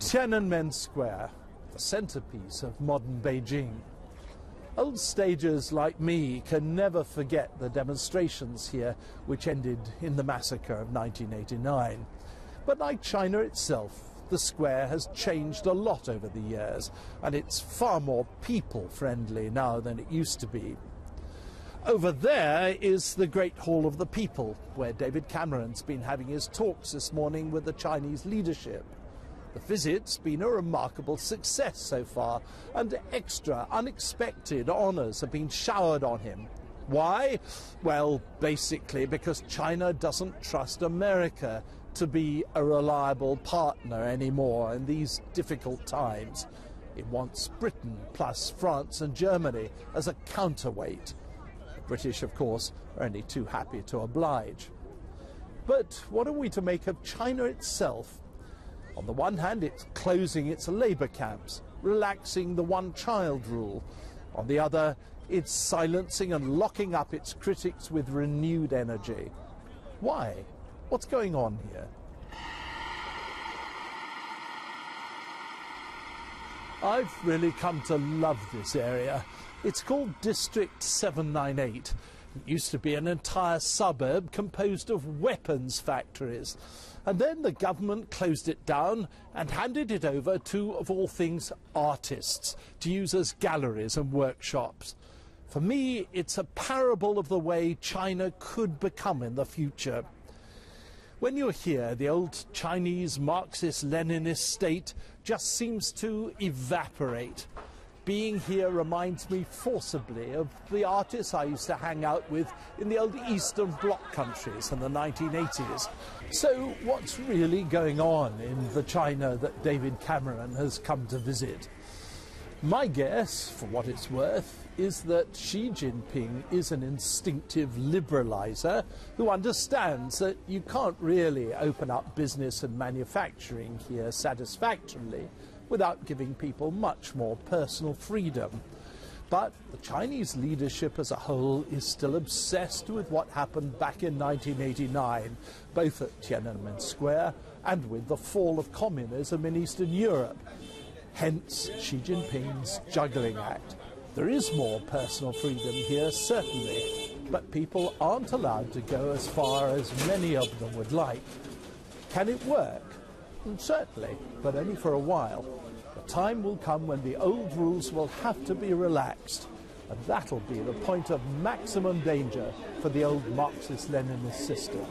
Tiananmen Square, the centerpiece of modern Beijing. Old stagers like me can never forget the demonstrations here, which ended in the massacre of 1989. But like China itself, the square has changed a lot over the years, and it's far more people-friendly now than it used to be. Over there is the Great Hall of the People, where David Cameron's been having his talks this morning with the Chinese leadership. The visit's been a remarkable success so far, and extra unexpected honours have been showered on him. Why? Well, basically because China doesn't trust America to be a reliable partner anymore in these difficult times. It wants Britain plus France and Germany as a counterweight. The British, of course, are only too happy to oblige. But what are we to make of China itself? On the one hand, it's closing its labour camps, relaxing the one-child rule. On the other, it's silencing and locking up its critics with renewed energy. Why? What's going on here? I've really come to love this area. It's called District 798. It used to be an entire suburb composed of weapons factories. And then the government closed it down and handed it over to, of all things, artists to use as galleries and workshops. For me, it's a parable of the way China could become in the future. When you're here, the old Chinese Marxist-Leninist state just seems to evaporate. Being here reminds me forcibly of the artists I used to hang out with in the old Eastern Bloc countries in the 1980s. So what's really going on in the China that David Cameron has come to visit? My guess, for what it's worth, is that Xi Jinping is an instinctive liberalizer who understands that you can't really open up business and manufacturing here satisfactorily without giving people much more personal freedom. But the Chinese leadership as a whole is still obsessed with what happened back in 1989, both at Tiananmen Square and with the fall of communism in Eastern Europe. Hence Xi Jinping's juggling act. There is more personal freedom here, certainly, but people aren't allowed to go as far as many of them would like. Can it work? Certainly, but only for a while. The time will come when the old rules will have to be relaxed, and that'll be the point of maximum danger for the old Marxist-Leninist system.